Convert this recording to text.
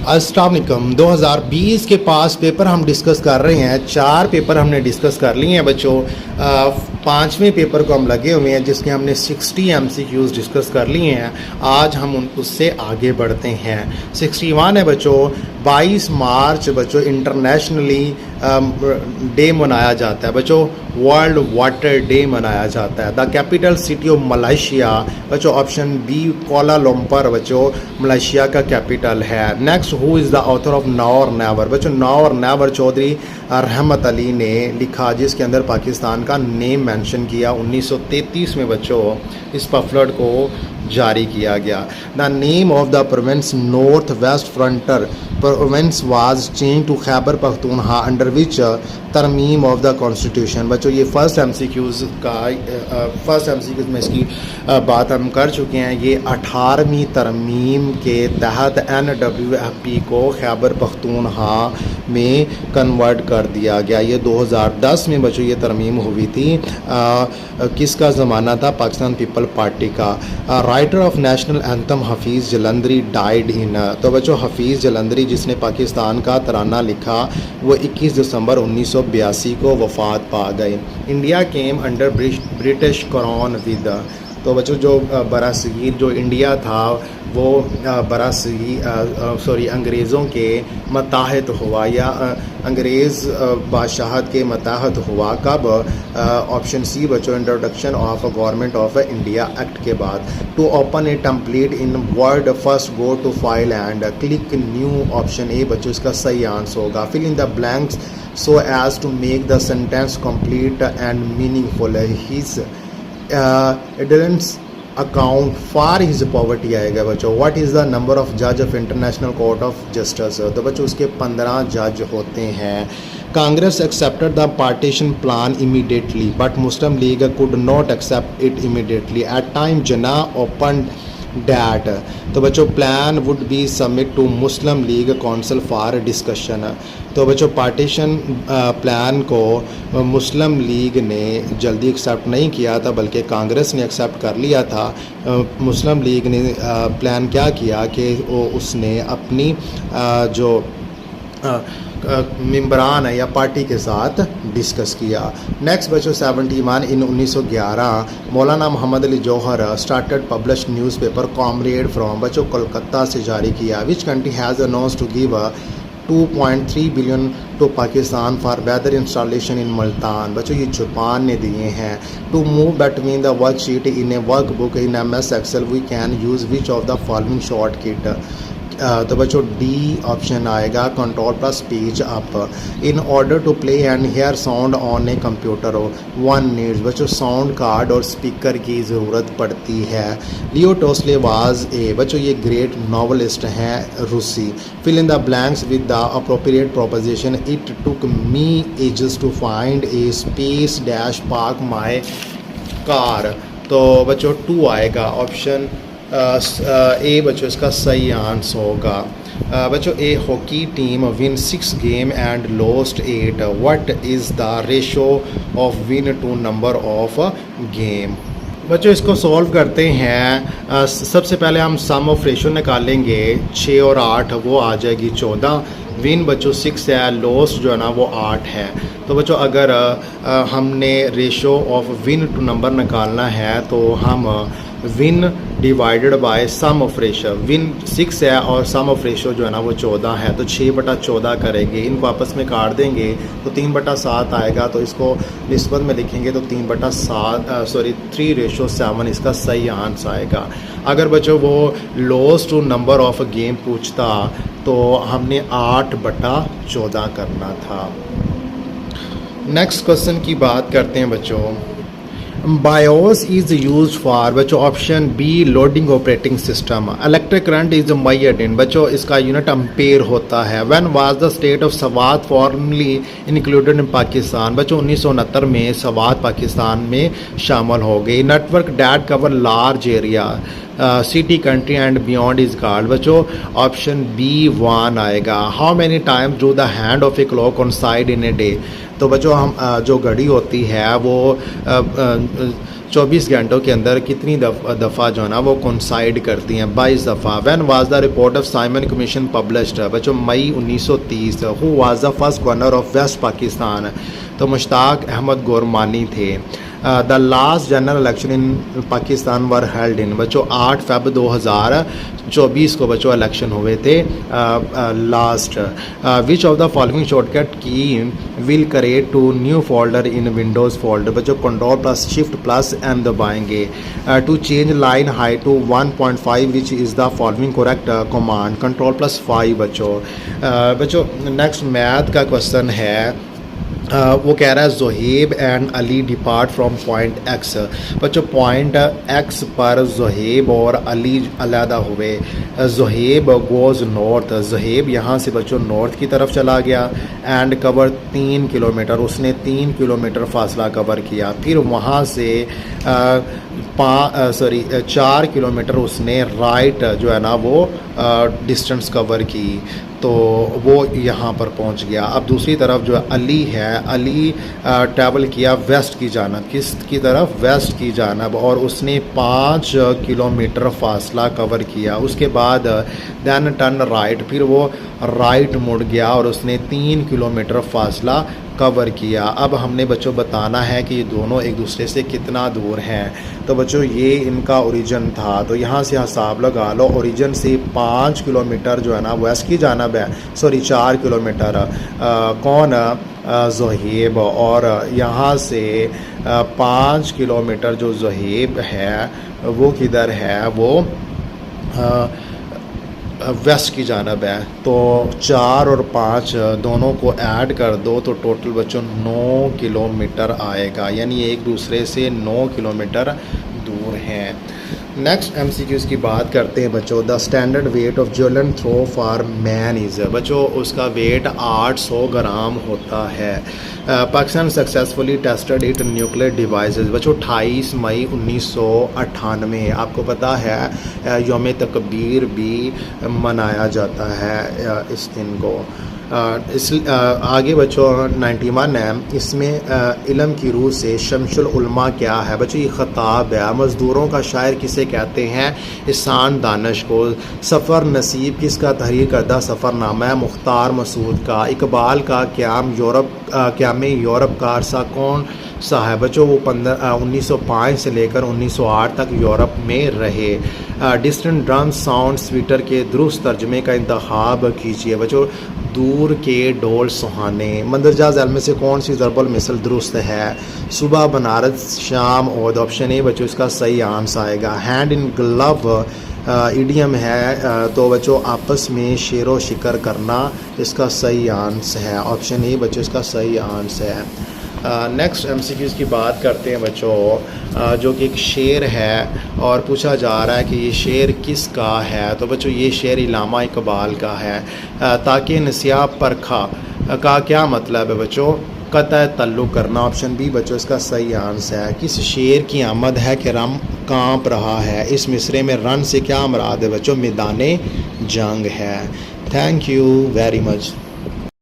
अस्सलाम वालेकुम। 2020 के पास पेपर हम डिस्कस कर रहे हैं। 4 पेपर हमने डिस्कस कर लिए हैं बच्चों। 5वें पेपर को हम लगे हुए हैं जिसके हमने 60 MCQs डिस्कस कर लिए हैं। आज हम उससे आगे बढ़ते हैं। 61 है बच्चों। 22 मार्च बच्चों इंटरनेशनली डे मनाया जाता है बच्चों। वर्ल्ड वाटर डे मनाया जाता है। The capital city of Malaysia बच्चों ऑप्शन बी कोलालंपुर बच्चों मलेशिया का कैपिटल है। Next who is the author of now और नेवर बच्चों नाउ और नेवर चौधरी रहमत अली ने लिखा, जिसके अंदर पाकिस्तान का नेम मेंशन किया। 1933 में बच्चों इस पफलट को जारी किया गया। The name of the province North West Frontier Province was change to Khyber Pakhtunkhwa under which तरमीम ऑफ द कॉन्स्टिट्यूशन बच्चों ये फर्स्ट एमसीक्यूज़ में इसकी बात हम कर चुके हैं। ये 18वीं तरमीम के तहत NWFP को खैबर पख्तूनख्वा में कन्वर्ट कर दिया गया। ये 2010 में बच्चों ये तरमीम हुई थी। किसका ज़माना था? पाकिस्तान पीपल पार्टी का। Writer of national anthem Hafeez Jalandhari died in तो बच्चों हफीज़ जलंधरी जिसने पाकिस्तान का तराना लिखा वो 21 दिसंबर 1982 को वफ़ात पा गए। India came under British crown with तो बच्चों जो बरासगीर जो इंडिया था वो अंग्रेज़ों के मताहत हुआ या अंग्रेज़ बादशाहत के मताहत हुआ कब? ऑप्शन सी बच्चों introduction of Government of India Act के बाद। To open a template in Word first go to file and click new option A बच्चों इसका सही आंसर होगा। Fill in the blanks so as to make the sentence complete and meaningful. His adherence account for his poverty आएगा बच्चों। What is the number of जज of International Court of Justice तो बच्चों उसके 15 जज होते हैं। Congress accepted the partition plan immediately but Muslim League could not accept it immediately. At time Jinnah open that तो बच्चों plan would be submit to Muslim League council for discussion तो बच्चों पार्टीशन प्लान को मुस्लिम लीग ने जल्दी एक्सेप्ट नहीं किया था बल्कि कांग्रेस ने एक्सेप्ट कर लिया था। मुस्लिम लीग ने प्लान क्या किया कि उसने अपनी जो मेंबरान है या पार्टी के साथ डिस्कस किया। नेक्स्ट बच्चों 71 in 1911 Maulana Mohammad Ali Jauhar started publish newspaper Comrade from बच्चों कोलकाता से जारी किया। Which country has announced to give 2.3 billion to Pakistan for weather installation in Multan बच्चों ये जापान ने दिए हैं। To move between the worksheet in a workbook in MS Excel we can use which of the following shortcut तो बच्चों D option आएगा control plus page up. In order to play and hear sound on a computer one needs बच्चों sound card और speaker की ज़रूरत पड़ती है। लियो टोस्ले was a बच्चों ये ग्रेट नॉवलिस्ट हैं रूसी। Fill in the blanks with the appropriate proposition. It took me ages to find a space dash park my car तो बच्चों 2 आएगा ऑप्शन ए बच्चों इसका सही आंसर होगा। बच्चों a hockey team win 6 game and lost 8 what is the ratio of win to number of game बच्चों इसको सॉल्व करते हैं। सबसे पहले हम सम ऑफ रेशो निकालेंगे 6 और 8 वो आ जाएगी 14। विन बच्चों 6 है, लॉस जो है ना वो 8 है। तो बच्चों अगर हमने ratio of win to number निकालना है तो हम win divided by sum of ratio win 6 है और सम ऑफ रेशो जो है ना वो 14 है तो 6/14 करेंगे। इनको आपस में काट देंगे तो 3/7 आएगा। तो इसको निस्बत में लिखेंगे तो 3/7 इसका सही आंसर आएगा। अगर बच्चों वो loss to number of game पूछता तो हमने 8/14 करना था। नेक्स्ट क्वेश्चन की बात करते हैं बच्चों। बायोस इज़ यूज फॉर बच्चों option B loading operating system. Electric current is made in बच्चों इसका यूनिट अम्पेयर होता है। When was the state of Swat formally included in Pakistan बच्चों 1969 में सवात पाकिस्तान में शामिल हो गई। Network that cover large area city country and beyond is called बच्चों ऑप्शन बी 1 आएगा। How many times do the hand of a clock on side in a day तो बच्चों हम जो घड़ी होती है वो 24 घंटों के अंदर कितनी दफ़ा जो है ना वो कोइंसाइड करती हैं, 22 दफ़ा। When was the report of Simon Commission published, बच्चों मई 1930। Who was the first governor of West Pakistan, तो मुश्ताक अहमद गोरमानी थे। The last general election in Pakistan were held in, बच्चों 8 फ़रवरी 2024 को बच्चों इलेक्शन हुए थे last. Which of the following shortcut key will create two new folder in Windows folder, बच्चों control plus shift plus M दबाएंगे। To change line height to 1.5 which is the following correct command, control plus 5 बच्चों next math का question है। वो कह रहा है Zoheb and Ali depart from point x, बच्चों पॉइंट एक्स पर ज़ोहेब और अली अलहदा हुए। ज़ोहेब गोज़ नॉर्थ, ज़ोहेब यहाँ से बच्चों नॉर्थ की तरफ चला गया। एंड कवर 3 किलोमीटर, उसने 3 किलोमीटर फासला कवर किया। फिर वहाँ से 4 किलोमीटर उसने राइट जो है ना वो डिस्टेंस कवर की, तो वो यहाँ पर पहुँच गया। अब दूसरी तरफ जो अली है, अली ट्रैवल किया वेस्ट की जानब, किस की तरफ, वेस्ट की जानब, और उसने 5 किलोमीटर फासला कवर किया। उसके बाद दैन टर्न राइट, फिर वो राइट मुड़ गया और उसने 3 किलोमीटर फासला कवर किया। अब हमने बच्चों बताना है कि ये दोनों एक दूसरे से कितना दूर हैं। तो बच्चों ये इनका ओरिजिन था, तो यहाँ से हिसाब लगा लो। ओरिजिन से 5 किलोमीटर जो है ना वेस्ट की जानब है, 4 किलोमीटर कौन, ज़ोहेब, और यहाँ से 5 किलोमीटर जो ज़ोहेब है वो किधर है, वो वेस्ट की जानब है। तो 4 और 5 दोनों को ऐड कर दो तो टोटल बच्चों 9 किलोमीटर आएगा, यानी एक दूसरे से 9 किलोमीटर दूर हैं। नेक्स्ट MCQs की बात करते हैं बच्चों। The standard weight of javelin throw for man is, बच्चों उसका वेट 800 ग्राम होता है। Pakistan successfully tested it nuclear devices, बच्चों 28 मई 1998, आपको पता है यौम तकबीर भी मनाया जाता है इस दिन को। आगे बच्चों 91 है, इसमें इल्म की रूह से शमशुल उलमा क्या है, बच्चों ये ख़ताब है। मज़दूरों का शायर किसे कहते हैं, इसान दानिश को। सफ़र नसीब किसका तहरीर करदा सफ़रनामा है, मुख्तार मसूद का। इकबाल का क़याम यूरोप का अरसा कौन सा है, बच्चों वो 1905 से लेकर 1908 तक यूरोप में रहे। डिस्टेंट ड्रम साउंड स्वीटर के दुरुस्त तर्जमे का इंतखाब कीजिए, बच्चों दूर के ढोल सुहाने। मंदरजा झैल में से कौन सी ज़रबुल मिसल दुरुस्त है, सुबह बनारस शाम और, ऑप्शन ए बच्चों इसका सही आंसर आएगा। हैंड इन ग्लव इडियम है, तो बच्चों आपस में शेरो शिकर करना इसका सही आंसर है। ऑप्शन ए बच्चों इसका सही आंसर है। नेक्स्ट MCQs की बात करते हैं बच्चों, जो कि एक शेर है और पूछा जा रहा है कि ये शेर किसका है, तो बच्चों ये शेर इलामा इकबाल का है। ताकि नसिया परखा का क्या मतलब है, बच्चों कतई तल्लुक़ करना। ऑप्शन बी बच्चों इसका सही आंसर है। किस शेर की आमद है कि रम काँप रहा है, इस मिसरे में रन से क्या मुराद है, बच्चों मैदान जंग है। Thank you very much.